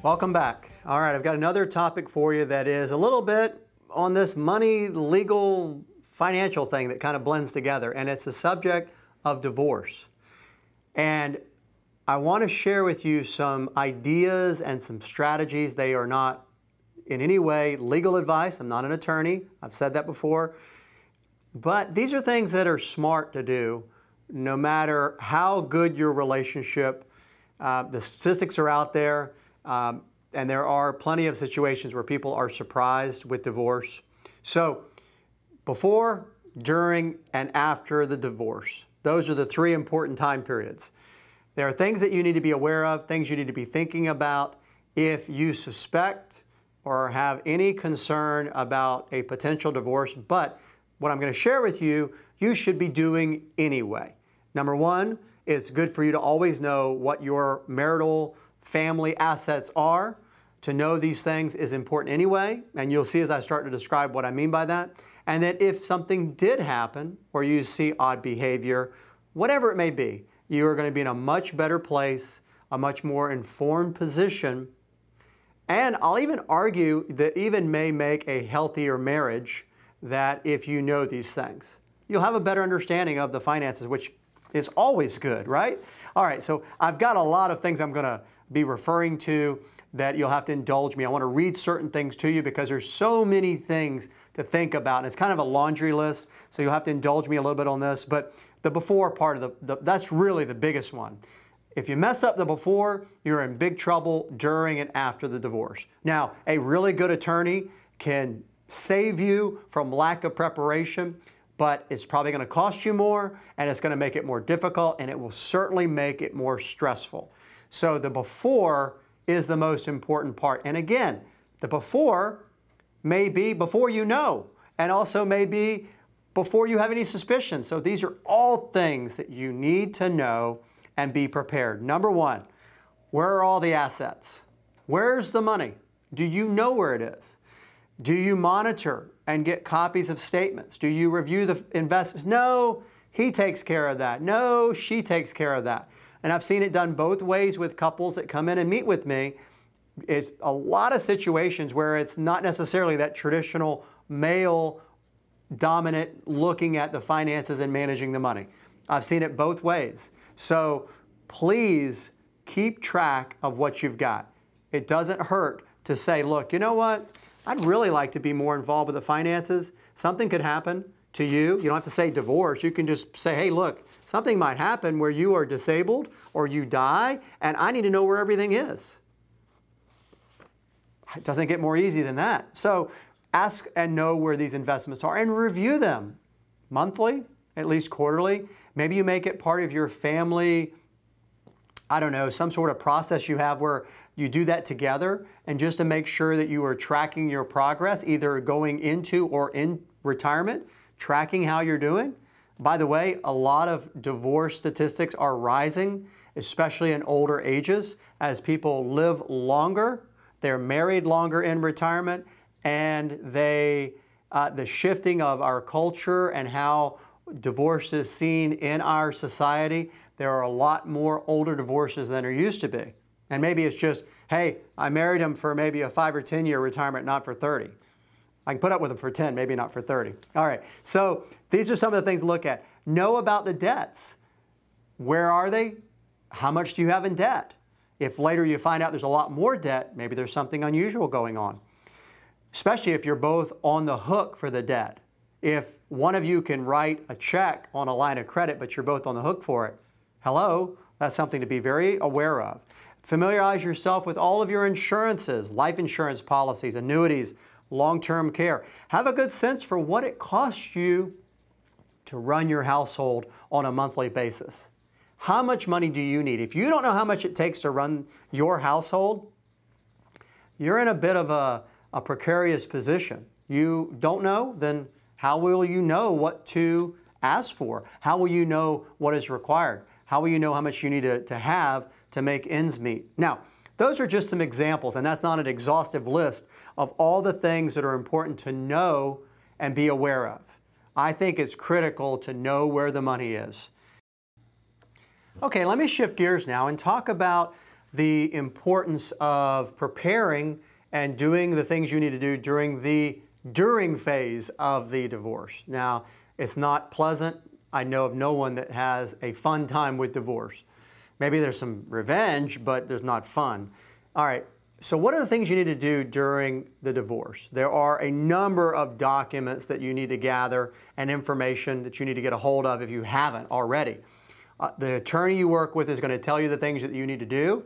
Welcome back. All right, I've got another topic for you that is a little bit on this money, legal, financial thing that kind of blends together, and it's the subject of divorce. And I want to share with you some ideas and some strategies. They are not in any way legal advice. I'm not an attorney. I've said that before. But these are things that are smart to do no matter how good your relationship. The statistics are out there. And there are plenty of situations where people are surprised with divorce. So before, during, and after the divorce, those are the three important time periods. There are things that you need to be aware of, things you need to be thinking about if you suspect or have any concern about a potential divorce. But what I'm going to share with you, you should be doing anyway. Number one, it's good for you to always know what your marital family assets are. To know these things is important anyway, and you'll see as I start to describe what I mean by that. And that if something did happen, or you see odd behavior, whatever it may be, you are going to be in a much better place, a much more informed position, and I'll even argue that even may make a healthier marriage that if you know these things. You'll have a better understanding of the finances, which is always good, right? All right, so I've got a lot of things I'm going to be referring to that you'll have to indulge me. I want to read certain things to you because there's so many things to think about. And it's kind of a laundry list, so you'll have to indulge me a little bit on this. But the before part of that's really the biggest one. If you mess up the before, you're in big trouble during and after the divorce. Now, a really good attorney can save you from lack of preparation, but it's probably going to cost you more, and it's going to make it more difficult, and it will certainly make it more stressful. So the before is the most important part. And again, the before may be before you know, and also may be before you have any suspicion. So these are all things that you need to know and be prepared. Number one, where are all the assets? Where's the money? Do you know where it is? Do you monitor and get copies of statements? Do you review the investments? No, he takes care of that. No, she takes care of that. And I've seen it done both ways with couples that come in and meet with me. It's a lot of situations where it's not necessarily that traditional male dominant looking at the finances and managing the money. I've seen it both ways. So please keep track of what you've got. It doesn't hurt to say, look, you know what? I'd really like to be more involved with the finances. Something could happen to you. You don't have to say divorce. You can just say, hey, look, something might happen where you are disabled or you die, and I need to know where everything is. It doesn't get more easy than that. So ask and know where these investments are and review them monthly, at least quarterly. Maybe you make it part of your family, I don't know, some sort of process you have where you do that together, and just to make sure that you are tracking your progress, either going into or in retirement, tracking how you're doing. By the way, a lot of divorce statistics are rising, especially in older ages, as people live longer, they're married longer in retirement, and the shifting of our culture and how divorce is seen in our society, there are a lot more older divorces than there used to be. And maybe it's just, hey, I married him for maybe a 5 or 10 year retirement, not for 30. I can put up with them for 10, maybe not for 30. All right, so these are some of the things to look at. Know about the debts. Where are they? How much do you have in debt? If later you find out there's a lot more debt, maybe there's something unusual going on. Especially if you're both on the hook for the debt. If one of you can write a check on a line of credit, but you're both on the hook for it, hello, that's something to be very aware of. Familiarize yourself with all of your insurances, life insurance policies, annuities, long-term care. Have a good sense for what it costs you to run your household on a monthly basis. How much money do you need? If you don't know how much it takes to run your household, you're in a bit of a precarious position. You don't know, then how will you know what to ask for? How will you know what is required? How will you know how much you need to have to make ends meet? Now, those are just some examples, and that's not an exhaustive list of all the things that are important to know and be aware of. I think it's critical to know where the money is. Okay, let me shift gears now and talk about the importance of preparing and doing the things you need to do during the phase of the divorce. Now, it's not pleasant. I know of no one that has a fun time with divorce. Maybe there's some revenge, but there's not fun. All right, so what are the things you need to do during the divorce? There are a number of documents that you need to gather and information that you need to get a hold of if you haven't already. The attorney you work with is going to tell you the things that you need to do,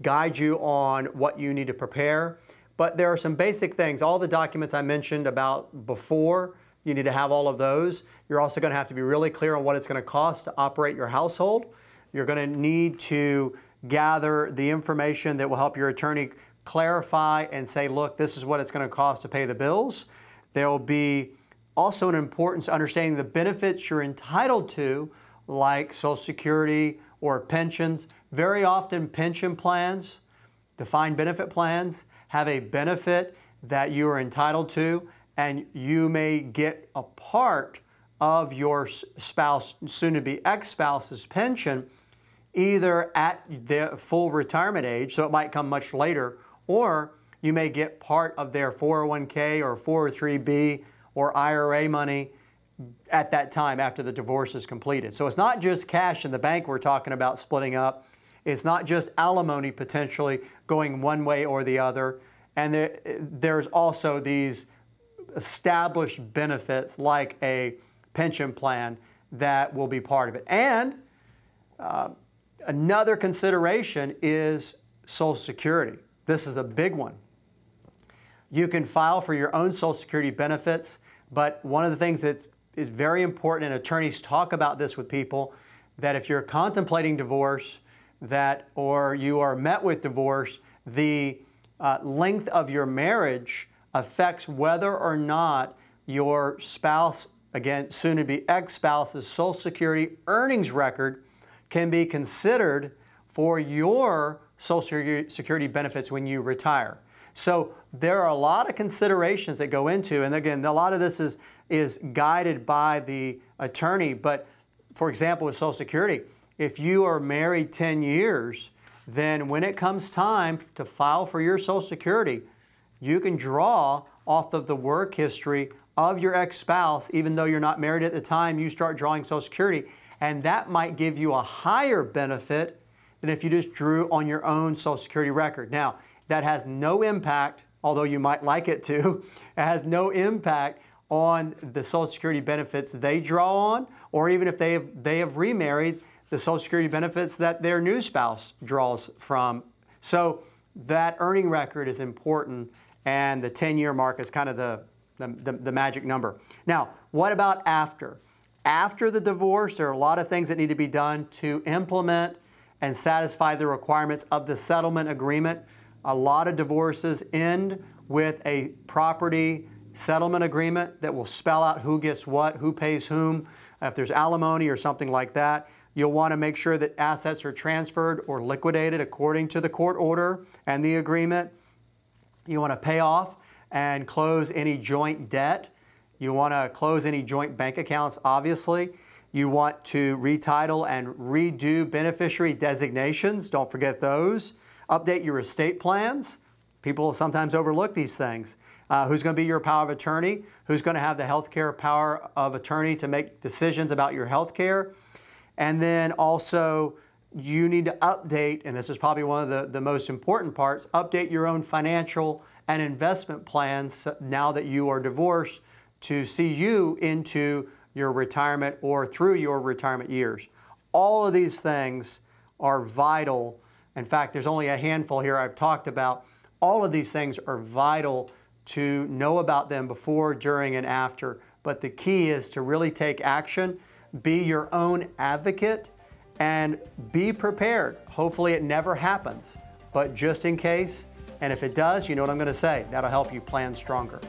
guide you on what you need to prepare. But there are some basic things. All the documents I mentioned about before, you need to have all of those. You're also going to have to be really clear on what it's going to cost to operate your household. You're going to need to gather the information that will help your attorney clarify and say, look, this is what it's going to cost to pay the bills. There will be also an importance understanding the benefits you're entitled to, like Social Security or pensions. Very often pension plans, defined benefit plans, have a benefit that you are entitled to, and you may get a part of your spouse, soon-to-be ex-spouse's pension, either at their full retirement age, so it might come much later, or you may get part of their 401k or 403b or IRA money at that time after the divorce is completed. So it's not just cash in the bank we're talking about splitting up. It's not just alimony potentially going one way or the other. And there's also these established benefits like a pension plan that will be part of it. And another consideration is Social Security. This is a big one. You can file for your own Social Security benefits, but one of the things that is very important, and attorneys talk about this with people, that if you're contemplating divorce, or you are met with divorce, the length of your marriage affects whether or not your spouse, again, soon-to-be ex-spouse's Social Security earnings record can be considered for your Social Security benefits when you retire. So there are a lot of considerations that go into, and again, a lot of this is guided by the attorney, but for example, with Social Security, if you are married 10 years, then when it comes time to file for your Social Security, you can draw off of the work history of your ex-spouse, even though you're not married at the time you start drawing Social Security, and that might give you a higher benefit than if you just drew on your own Social Security record. Now, that has no impact, although you might like it to, it has no impact on the Social Security benefits they draw on, or even if they have remarried, the Social Security benefits that their new spouse draws from. So that earning record is important, and the 10-year mark is kind of the magic number. Now, what about after? After the divorce, there are a lot of things that need to be done to implement and satisfy the requirements of the settlement agreement. A lot of divorces end with a property settlement agreement that will spell out who gets what, who pays whom, if there's alimony or something like that. You'll want to make sure that assets are transferred or liquidated according to the court order and the agreement. You want to pay off and close any joint debt. You want to close any joint bank accounts, obviously. You want to retitle and redo beneficiary designations. Don't forget those. Update your estate plans. People sometimes overlook these things. Who's going to be your power of attorney? Who's going to have the healthcare power of attorney to make decisions about your healthcare? And then also, you need to update, and this is probably one of the most important parts, update your own financial and investment plans now that you are divorced to see you into your retirement or through your retirement years. All of these things are vital. In fact, there's only a handful here I've talked about. All of these things are vital to know about them before, during, and after. But the key is to really take action, be your own advocate, and be prepared. Hopefully it never happens, but just in case, and if it does, you know what I'm going to say. That'll help you plan stronger.